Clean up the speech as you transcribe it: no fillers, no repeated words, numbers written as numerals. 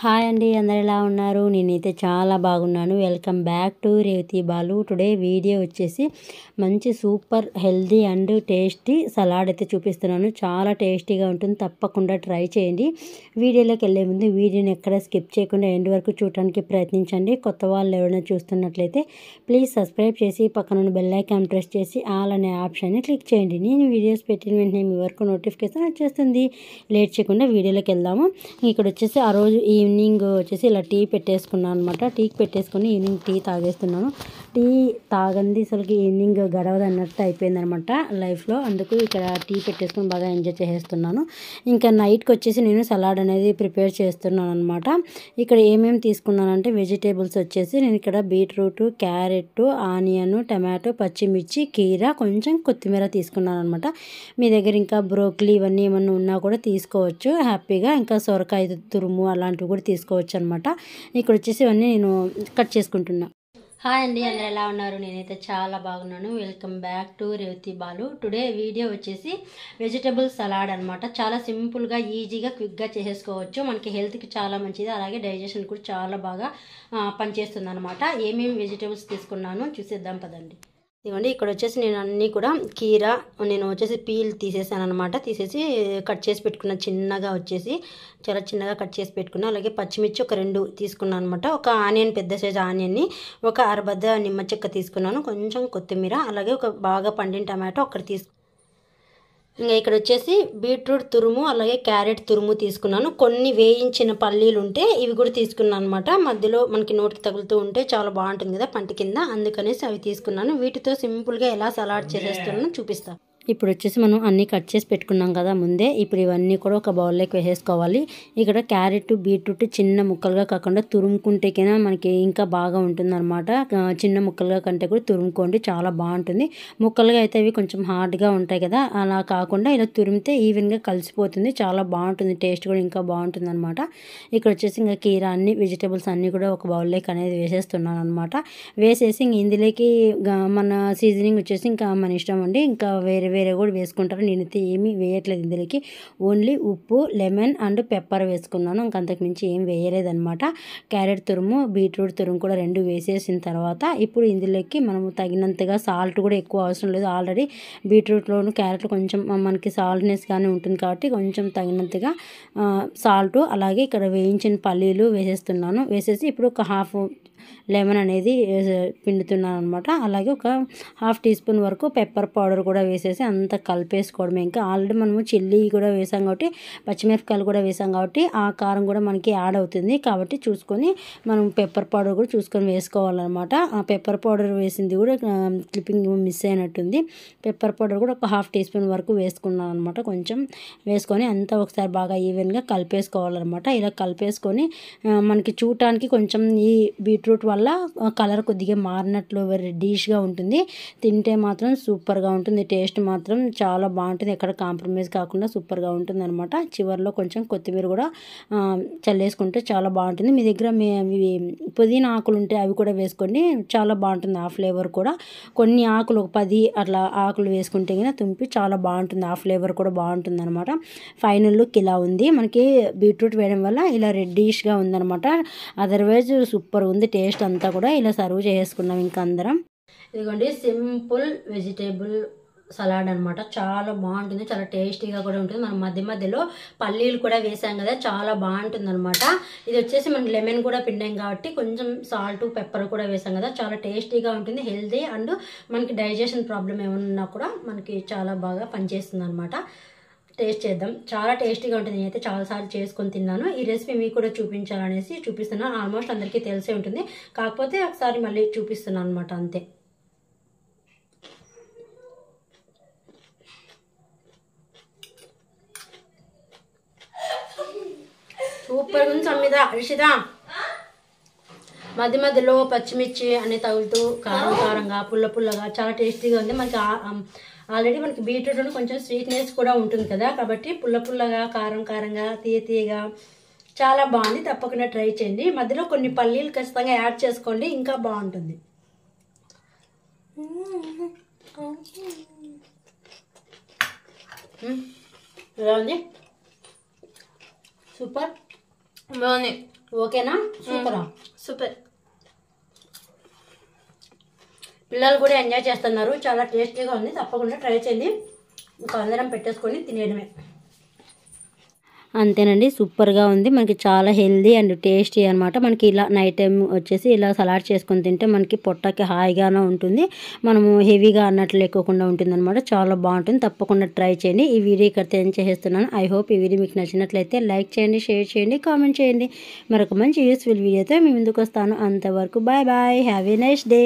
Hi అండి, అందరు ఎలా ఉన్నారు? నేనైతే చాలా బాగున్నాను. Welcome back to Revathi Balu. Today video వచ్చేసి మంచి super healthy and tasty salad అయితే చూపిస్తున్నాను. చాలా టేస్టీగా ఉంటుంది, తప్పకుండా ట్రై చేయండి. వీడియోలోకి వెళ్ళే ముందు వీడియోని ఎక్కడ స్కిప్ చేయకుండా ఎండ్ వరకు చూడడానికి ప్రయత్నించండి. కొత్త వాళ్ళు ఎవరైనా చూస్తున్నట్లయితే ప్లీజ్ సబ్స్క్రైబ్ చేసి పక్కన బెల్ ఐకాన్ ప్రెస్ చేసి ఆల్ అనే ఆప్షన్ని క్లిక్ చేయండి. నేను వీడియోస్ పెట్టిన వెంటనే మీ వరకు నోటిఫికేషన్ వచ్చేస్తుంది. లేట్ చేయకుండా వీడియోలోకి వెళ్దాము. ఇక్కడ వచ్చేసి ఆ రోజు ఈవినింగ్ వచ్చేసి ఇలా టీ పెట్టేసుకున్నాను అనమాట. టీకి పెట్టేసుకొని ఈవినింగ్ టీ తాగేస్తున్నాను. టీ తాగంది అసలుకి ఈవినింగ్ గడవదు అన్నట్టు అయిపోయిందనమాట లైఫ్లో. అందుకు ఇక్కడ టీ పెట్టేసుకొని బాగా ఎంజాయ్ చేసేస్తున్నాను. ఇంకా నైట్కి వచ్చేసి నేను సలాడ్ అనేది ప్రిపేర్ చేస్తున్నాను అనమాట. ఇక్కడ ఏమేమి తీసుకున్నానంటే వెజిటేబుల్స్ వచ్చేసి నేను ఇక్కడ బీట్రూట్, క్యారెట్, ఆనియన్, టమాటో, పచ్చిమిర్చి, కీర, కొంచెం కొత్తిమీర తీసుకున్నాను అనమాట. మీ దగ్గర ఇంకా బ్రోకలీ ఇవన్నీ ఏమన్నా ఉన్నా కూడా తీసుకోవచ్చు హ్యాపీగా. ఇంకా సొరకాయ తురుము అలాంటివి కూడా తీసుకోవచ్చు అనమాట. ఇక్కడ వచ్చేసి ఇవన్నీ నేను కట్ చేసుకుంటున్నా. హాయ్ అండి, అందరు ఎలా ఉన్నారు? నేనైతే చాలా బాగున్నాను. Welcome back to Revathi Balu. Today video వచ్చేసి వెజిటబుల్ సలాడ్ అనమాట. చాలా సింపుల్గా ఈజీగా క్విక్గా చేసేసుకోవచ్చు. మనకి హెల్త్కి చాలా మంచిది, అలాగే డైజెషన్ కూడా చాలా బాగా పనిచేస్తుంది అనమాట. ఏమేమి వెజిటబుల్స్ తీసుకున్నాను చూసేద్దాం పదండి. ఇదిగోండి, ఇక్కడ వచ్చేసి నేను అన్నీ కూడా కీర నేను వచ్చేసి పీల్ తీసేసాను అనమాట. తీసేసి కట్ చేసి పెట్టుకున్న చిన్నగా వచ్చేసి చాలా చిన్నగా కట్ చేసి పెట్టుకున్నా. అలాగే పచ్చిమిర్చి ఒక 2 తీసుకున్నాను అనమాట. ఒక ఆనియన్, పెద్ద సైజు ఆనియన్ని, ఒక అరబద్ద నిమ్మ చెక్క తీసుకున్నాను, కొంచెం కొత్తిమీర, అలాగే ఒక బాగా పండిన టమాటో ఒకటి ఇంకా ఇక్కడ వచ్చేసి బీట్రూట్ తురుము అలాగే క్యారెట్ తురుము తీసుకున్నాను. కొన్ని వేయించిన పల్లీలు ఉంటే ఇవి కూడా తీసుకున్నాను అనమాట. మధ్యలో మనకి నోటికి తగులుతూ ఉంటే చాలా బాగుంటుంది కదా పంటి కింద, అందుకనేసి అవి తీసుకున్నాను. వీటితో సింపుల్గా ఎలా సలాడ్ చేసేస్తున్నానో చూపిస్తాను. ఇప్పుడు వచ్చేసి మనం అన్నీ కట్ చేసి పెట్టుకున్నాం కదా ముందే. ఇప్పుడు ఇవన్నీ కూడా ఒక బౌల్లోకి వేసేసుకోవాలి. ఇక్కడ క్యారెట్, బీట్రూట్ చిన్న ముక్కలుగా కాకుండా తురుముకుంటేకైనా మనకి ఇంకా బాగా ఉంటుంది అనమాట. చిన్న ముక్కలుగా కంటే కూడా తురుముకోండి, చాలా బాగుంటుంది. ముక్కలుగా అయితే అవి కొంచెం హార్డ్గా ఉంటాయి కదా, అలా కాకుండా ఇలా తురిమితే ఈవెన్గా కలిసిపోతుంది, చాలా బాగుంటుంది, టేస్ట్ కూడా ఇంకా బాగుంటుంది అనమాట. ఇక్కడ వచ్చేసి ఇంకా కీర అన్ని వెజిటేబుల్స్ అన్నీ కూడా ఒక బౌల్లోకి అనేది వేసేస్తున్నాను అనమాట. వేసేసి ఇంక ఇందులోకి మన సీజనింగ్ వచ్చేసి ఇంకా మన ఇష్టం అండి, ఇంకా వేరే కూడా వేసుకుంటారు. నేనైతే ఏమీ వేయట్లేదు ఇందులోకి. ఓన్లీ ఉప్పు, లెమన్ అండ్ పెప్పర్ వేసుకున్నాను, ఇంకంతకు మించి ఏం వేయలేదనమాట. క్యారెట్ తురుము, బీట్రూట్ తురుము కూడా 2 వేసేసిన తర్వాత ఇప్పుడు ఇందులోకి మనము తగినంతగా సాల్ట్ కూడా ఎక్కువ అవసరం లేదు. ఆల్రెడీ బీట్రూట్లోను క్యారెట్లో కొంచెం మనకి సాల్ట్నెస్ కానీ ఉంటుంది కాబట్టి కొంచెం తగినంతగా సాల్ట్, అలాగే ఇక్కడ వేయించిన పల్లీలు వేసేస్తున్నాను. వేసేసి ఇప్పుడు ఒక హాఫ్ లెమన్ అనేది పిండుతున్నాను అనమాట. అలాగే ఒక ½ టీ స్పూన్ వరకు పెప్పర్ పౌడర్ కూడా వేసేసి అంతా కలిపేసుకోవడమే. ఇంకా ఆల్రెడీ మనము చిల్లీ కూడా వేసాం కాబట్టి, పచ్చిమిరపకాయలు కూడా వేసాం కాబట్టి ఆ కారం కూడా మనకి యాడ్ అవుతుంది. కాబట్టి చూసుకొని మనం పెప్పర్ పౌడర్ కూడా చూసుకొని వేసుకోవాలన్నమాట. ఆ పెప్పర్ పౌడర్ వేసింది కూడా క్లిప్పింగ్ మిస్ అయినట్టుంది. పెప్పర్ పౌడర్ కూడా ఒక ½ టీ స్పూన్ వరకు వేసుకున్నాను అనమాట. కొంచెం వేసుకొని అంతా ఒకసారి బాగా ఈవెన్గా కలిపేసుకోవాలన్నమాట. ఇలా కలిపేసుకొని మనకి చూడటానికి కొంచెం ఈ బీట్రూట్ వల్ల కలర్ కొద్దిగా మారినట్లు రెడ్డిష్గా ఉంటుంది. తింటే మాత్రం సూపర్గా ఉంటుంది, టేస్ట్ మాత్రం చాలా బాగుంటుంది, ఎక్కడ కాంప్రమైజ్ కాకుండా సూపర్గా ఉంటుంది అనమాట. చివరిలో కొంచెం కొత్తిమీర కూడా చల్లేసుకుంటే చాలా బాగుంటుంది. మీ దగ్గర పుదీనా ఆకులు ఉంటే అవి కూడా వేసుకోండి, చాలా బాగుంటుంది ఆ ఫ్లేవర్ కూడా. కొన్ని ఆకులు ఒక 10 అట్లా ఆకులు వేసుకుంటే కనుక తుంపి చాలా బాగుంటుంది, ఆ ఫ్లేవర్ కూడా బాగుంటుంది అనమాట. ఫైనల్ లుక్ ఇలా ఉంది. మనకి బీట్రూట్ వేయడం వల్ల ఇలా రెడ్డిష్గా ఉందనమాట. అదర్వైజ్ సూపర్ ఉంది టేస్ట్ అంతా కూడా. ఇలా సర్వ్ చేసుకున్నాం ఇంకా అందరం. ఇదిగోండి, సింపుల్ వెజిటేబుల్ సలాడ్ అనమాట. చాలా బాగుంటుంది, చాలా టేస్టీగా కూడా ఉంటుంది. మనం మధ్యలో పల్లీలు కూడా వేసాం కదా, చాలా బాగుంటుంది అనమాట. ఇది వచ్చేసి మనం లెమన్ కూడా పిండాం కాబట్టి కొంచెం సాల్ట్, పెప్పర్ కూడా వేసాం కదా, చాలా టేస్టీగా ఉంటుంది, హెల్తీ అండ్ మనకి డైజెషన్ ప్రాబ్లం ఏమన్నా కూడా మనకి చాలా బాగా పనిచేస్తుంది అనమాట. టేస్ట్ చేద్దాం, చాలా టేస్టీగా ఉంటుంది. నేనైతే చాలాసార్లు చేసుకొని తిన్నాను. ఈ రెసిపీ మీకు కూడా చూపించాలనేసి చూపిస్తున్నాను. ఆల్మోస్ట్ అందరికీ తెలిసే ఉంటుంది, కాకపోతే ఒకసారి మళ్ళీ చూపిస్తున్నాను అనమాట, అంతే. సూపర్ ఉంది సమ్మిద, రిషిత. మధ్యలో పచ్చిమిర్చి అన్ని తగులుతూ కారం కారంగా, పుల్లగా చాలా టేస్టీగా ఉంది. మనకి ఆల్రెడీ మనకి బీట్రూట్ కొంచెం స్వీట్నెస్ కూడా ఉంటుంది కదా, కాబట్టి పుల్లగా, కారంగా, తీయగా చాలా బాగుంది. తప్పకుండా ట్రై చేయండి. మధ్యలో కొన్ని పల్లీలు ఖచ్చితంగా యాడ్ చేసుకోండి, ఇంకా బాగుంటుంది. ఎలా ఉంది? సూపర్. బాగుంది. ఓకేనా? సూపరా? సూపర్. పిల్లలు కూడా ఎంజాయ్ చేస్తున్నారు. చాలా టేస్టీగా ఉంది. తప్పకుండా ట్రై చేయండి. ఇంకా అందరం పెట్టేసుకొని తినేయడమే. అంతేనండి, సూపర్గా ఉంది. మనకి చాలా హెల్దీ అండ్ టేస్టీ అనమాట. మనకి ఇలా నైట్ టైం వచ్చేసి ఇలా సలాడ్ చేసుకొని తింటే మనకి పొట్టకి హాయిగానే ఉంటుంది. మనము హెవీగా అన్నట్లు లేకోకుండా ఉంటుంది అనమాట. చాలా బాగుంటుంది. తప్పకుండా ట్రై చేయండి. ఈ వీడియో ఇక్కడితో ఏం చేసేస్తున్నాను. ఐ హోప్ ఈ వీడియో మీకు నచ్చినట్లయితే లైక్ చేయండి, షేర్ చేయండి, కామెంట్ చేయండి. మరొక మంచి యూస్ఫుల్ వీడియోతో మీ ముందుకు వస్తాను. అంతవరకు bye bye. Have a nice day.